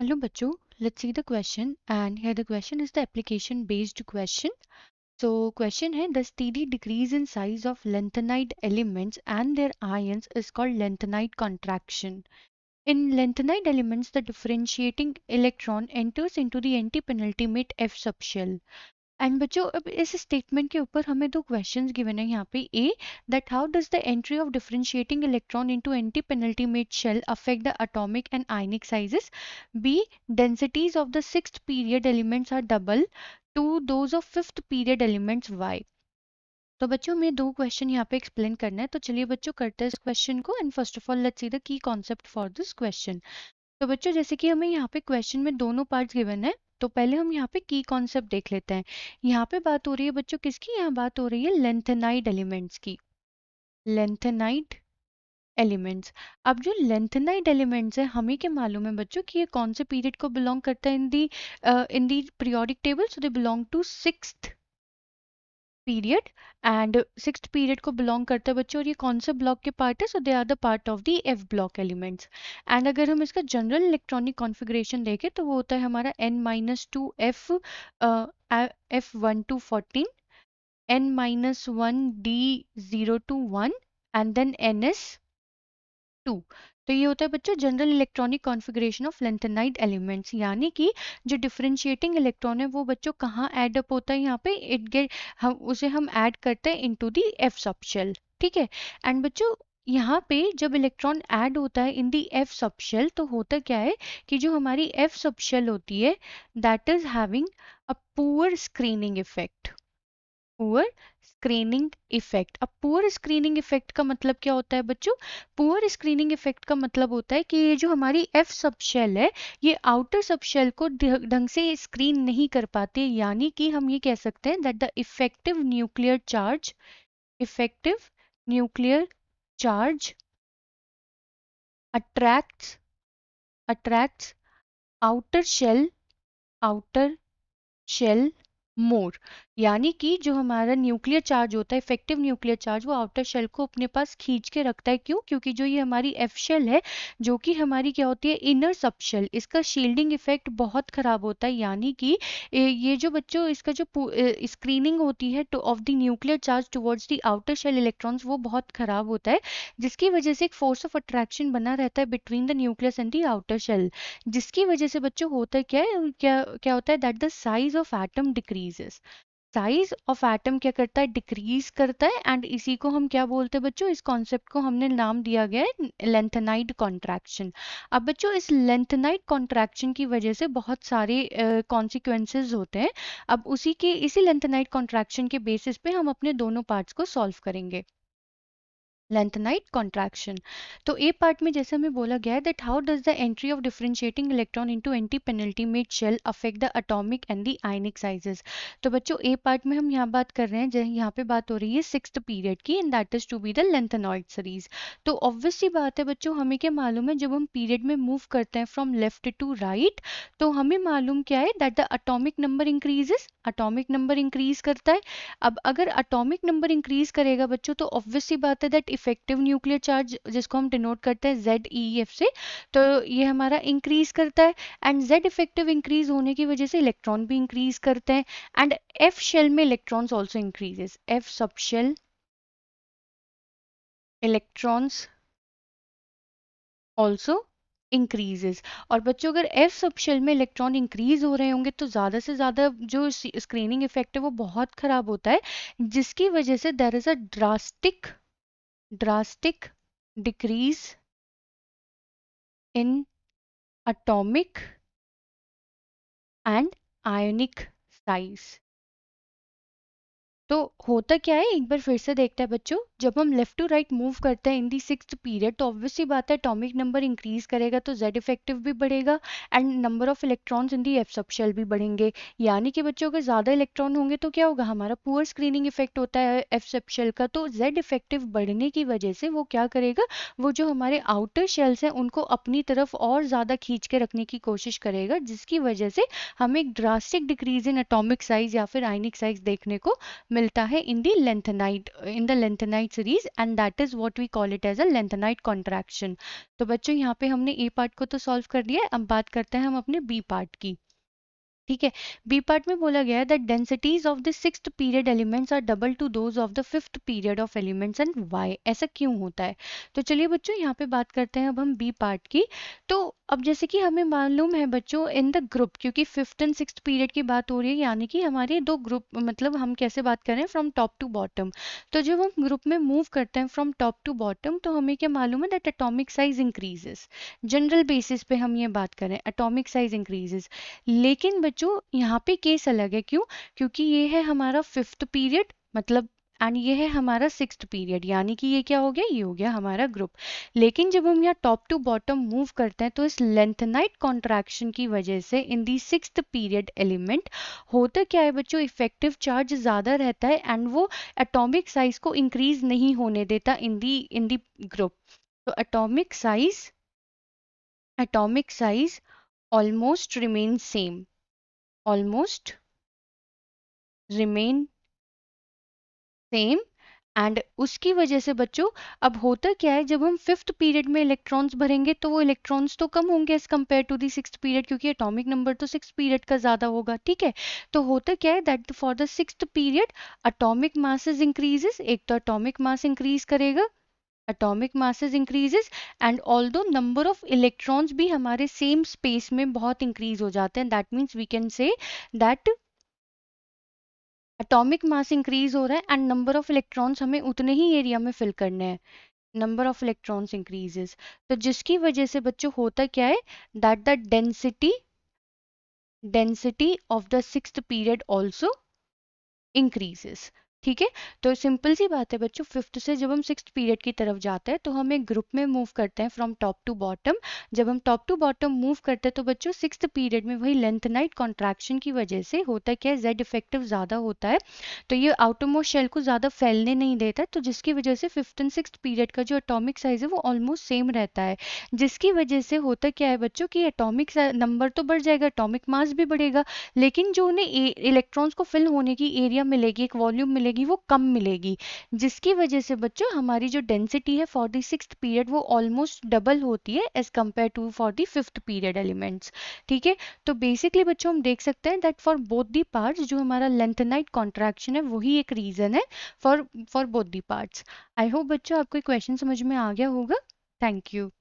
Hello bachcho, let's see the question, and here the question is the application based question. So question है, the steady decrease in size of lanthanide elements and their ions is called lanthanide contraction. In lanthanide elements, the differentiating electron enters into the anti-penultimate F subshell. And बच्चों अब इस statement के ऊपर हमें दो questions given है यहाँ पे A that how does the entry of differentiating electron into anti penultimate shell affect the atomic and ionic sizes B densities of the sixth period elements are double to those of fifth period elements y. तो बच्चों में दो question यहाँ पे explain करना है, तो चलिए बच्चों करते हैं इस क्वेश्चन को and first of all let's see the key concept for this question. तो बच्चों जैसे कि हमें यहाँ पे क्वेश्चन में दोनों पार्ट्स गिवन है, तो पहले हम यहाँ पे की कॉन्सेप्ट देख लेते हैं. यहाँ पे बात हो रही है बच्चों किसकी, यहाँ बात हो रही है लेंथेनाइड एलिमेंट्स की. Lanthanide elements. अब जो लेंथेनाइड एलिमेंट्स है हमें क्या मालूम है बच्चों कि ये कौन से पीरियड को बिलोंग करता है in the periodic table. So they belong to sixth period and sixth period को बिलोंग करता है बच्चों, और ये कौन से ब्लॉक के पार्ट है, so they are the part of the F block elements. And अगर हम इसका जनरल इलेक्ट्रॉनिक कॉन्फ़िगरेशन देखें तो वो होता है हमारा n-2 f1 to 14 n-1 d0 to 1 and then ns2. तो ये होता है बच्चों general electronic configuration of lanthanide elements. यानी कि जो डिफरेंशिएटिंग इलेक्ट्रॉन है वो बच्चों कहाँ ऐड अप होता है, यहाँ पे हम ऐड करते हैं इनटू द एफ सबशेल. ठीक है. एंड बच्चों यहाँ पे जब इलेक्ट्रॉन ऐड होता है इन दी एफ सबशेल तो होता क्या है कि जो हमारी एफ सबशेल होती है that is having a poor screening effect. Poor screening effect. अब पुअर स्क्रीनिंग इफेक्ट का मतलब क्या होता है बच्चों, पुअर स्क्रीनिंग इफेक्ट का मतलब होता है कि ये जो हमारी एफ सबशेल है ये आउटर सबशेल को ढंग से स्क्रीन नहीं कर पाते. यानी कि हम ये कह सकते हैं that the effective nuclear charge attracts outer shell मोर. यानी कि जो हमारा न्यूक्लियर चार्ज होता है इफेक्टिव न्यूक्लियर चार्ज वो आउटर शेल को अपने पास खींच के रखता है. क्यों? क्योंकि जो ये हमारी एफ शेल है जो कि हमारी क्या होती है इनर सबशेल, इसका शील्डिंग इफेक्ट बहुत खराब होता है. यानी कि ये जो बच्चों इसका जो स्क्रीनिंग होती है of the nuclear charge towards the outer shell electrons वो बहुत खराब होता है, जिसकी वजह से एक फोर्स ऑफ अट्रैक्शन बना रहता है between the nucleus and the outer shell. जिसकी वजह से बच्चों होता क्या है, क्या होता है that the size of atom decreases. Size of atom क्या करता है, डिक्रीज करता है. एंड इसी को हम क्या बोलते हैं बच्चों, इस कॉन्सेप्ट को हमने नाम दिया गया है लेंथेनाइड कॉन्ट्रैक्शन. अब बच्चों इस लेंथेनाइड कॉन्ट्रैक्शन की वजह से बहुत सारे कॉन्सिक्वेंसेस होते हैं. अब इसी लेंथेनाइड कॉन्ट्रैक्शन के बेसिस पे हम अपने दोनों पार्ट्स को सॉल्व करेंगे. Lanthanide contraction. तो ए पार्ट में जैसे हमें बोला गया है that how does the entry of differentiating electron into anti penultimate shell affect the atomic and the ionic sizes. तो बच्चों ए पार्ट में हम यहाँ बात कर रहे हैं, यहाँ पे बात हो रही है सिक्स्थ पीरियड की and that is to be the lanthanoid series. तो ऑब्वियस सी बात है बच्चों हमें क्या मालूम है, जब हम पीरियड में मूव करते हैं फ्रॉम लेफ्ट टू राइट तो हमें मालूम क्या है that the atomic number increases, atomic number increase करता है. अब अगर एटॉमिक नंबर इंक्रीज करेगा बच्चों तो ऑब्वियस सी बात है दैट इफेक्टिव न्यूक्लियर चार्ज जिसको हम डिनोट करते हैं ZeF से, तो ये हमारा इंक्रीज करता है. एंड Z इफेक्टिव इंक्रीज होने की वजह से इलेक्ट्रॉन भी इंक्रीज करते हैं. एंड F शेल में electrons also increases, F sub shell electrons also increases. और बच्चों अगर एफ सबशेल में इलेक्ट्रॉन इंक्रीज हो रहे होंगे तो ज़्यादा से ज़्यादा जो स्क्रीनिंग इफेक्ट है वो बहुत ख़राब होता है, जिसकी वजह से there is a drastic decrease in atomic and ionic size. तो होता क्या है एक बार फिर से देखते हैं बच्चों, जब हम लेफ्ट टू राइट मूव करते हैं इन दी सिक्स्थ पीरियड तो ऑब्वियसली बात है एटॉमिक नंबर इंक्रीज करेगा तो Z इफेक्टिव भी बढ़ेगा and number of electrons in the F subshell भी बढ़ेंगे. यानी कि बच्चों अगर ज़्यादा इलेक्ट्रॉन होंगे तो क्या होगा, हमारा पुअर स्क्रीनिंग इफेक्ट होता है एफ सबशेल का, तो Z इफेक्टिव बढ़ने की वजह से वो क्या करेगा, वो जो हमारे आउटर शेल्स हैं उनको अपनी तरफ और ज़्यादा खींच के रखने की कोशिश करेगा, जिसकी वजह से हमें एक drastic decrease in atomic size या फिर आयनिक साइज देखने को मिलता है in the lanthanide lengthenite series and that is what we call it as a lengthenite contraction. तो बच्चों यहाँ पे हमने ए पार्ट को तो सॉल्व कर दिया है, अब बात करते हैं हम अपने बी पार्ट की। ठीक है, बी पार्ट में बोला गया है that densities of the sixth period elements are double to those of the fifth period of elements and why, ऐसा क्यों होता है। तो चलिए बच्चों यहाँ पे बात करते हैं अब हम बी पार्ट की। तो अब जैसे कि हमें मालूम है बच्चों इन द ग्रुप, क्योंकि फिफ्थ एंड सिक्स्थ पीरियड की बात हो रही है यानी कि हमारे दो ग्रुप, मतलब हम कैसे बात कर रहे हैं फ्रॉम टॉप टू बॉटम। तो जब हम ग्रुप में मूव करते हैं फ्रॉम टॉप टू बॉटम तो हमें क्या मालूम है that atomic size increases. General basis पे हम ये बात करें एटॉमिक साइज इंक्रीजेस, लेकिन बच्चों यहाँ पे केस अलग है। क्यों? क्योंकि ये है हमारा फिफ्थ पीरियड मतलब एंड ये है हमारा सिक्स्थ पीरियड, यानी कि ये क्या हो गया, ये हो गया हमारा ग्रुप। लेकिन जब हम यहाँ टॉप टू बॉटम मूव करते हैं तो इस लेंथनाइट कॉन्ट्रैक्शन की वजह से इन दी सिक्स्थ पीरियड एलिमेंट होता क्या है बच्चों, इफेक्टिव चार्ज ज़्यादा रहता है एंड वो एटॉमिक साइज को इंक्रीज नहीं होने देता इन दी ग्रुप। तो atomic size almost remain same, almost remain same. And उसकी वजह से बच्चों अब होता क्या है, जब हम फिफ्थ पीरियड में इलेक्ट्रॉन्स भरेंगे तो वो इलेक्ट्रॉन्स तो कम होंगे as compare to the sixth period, क्योंकि एटॉमिक नंबर तो सिक्स्थ पीरियड का ज़्यादा होगा। ठीक है, तो होता क्या है that for the sixth period atomic masses increases, एक तो एटॉमिक मास इंक्रीज करेगा, atomic masses increases and although number of electrons भी हमारे सेम स्पेस में बहुत इंक्रीज हो जाते हैं। That means we can say that atomic mass increase हो रहा है एंड नंबर ऑफ इलेक्ट्रॉन्स हमें उतने ही एरिया में फिल करने हैं, नंबर ऑफ इलेक्ट्रॉन्स इंक्रीजेस। तो जिसकी वजह से बच्चों होता क्या है that the density of the sixth period also increases. ठीक है, तो सिंपल सी बात है बच्चों, फिफ्थ से जब हम सिक्स्थ पीरियड की तरफ जाते हैं तो हम एक ग्रुप में मूव करते हैं फ्रॉम टॉप टू बॉटम। जब हम टॉप टू बॉटम मूव करते हैं तो बच्चों सिक्स्थ पीरियड में वही लेंथनाइट कॉन्ट्रैक्शन की वजह से होता क्या है, जेड इफेक्टिव ज़्यादा होता है, तो ये आउटरमोस्ट शेल को ज़्यादा फैलने नहीं देता, तो जिसकी वजह से फिफ्थ एंड सिक्स्थ पीरियड का जो एटॉमिक साइज है वो ऑलमोस्ट सेम रहता है। जिसकी वजह से होता क्या है बच्चों कि एटॉमिक नंबर तो बढ़ जाएगा, एटॉमिक मास भी बढ़ेगा, लेकिन जो उन्हें इलेक्ट्रॉन्स को फिल होने की एरिया मिलेगी, एक वॉल्यूम मिलेगी, वो कम मिलेगी। जिसकी वजह से बच्चों हमारी जो डेंसिटी है फॉर द सिक्स्थ पीरियड वो ऑलमोस्ट डबल होती है as compare to for the fifth period elements. ठीक है, तो बेसिकली बच्चों हम देख सकते हैं that for both the parts जो हमारा लेंथनाइट कॉन्ट्रैक्शन है वही एक रीजन है for both the parts. I hope बच्चों आपको क्वेश्चन समझ में आ गया होगा। Thank you.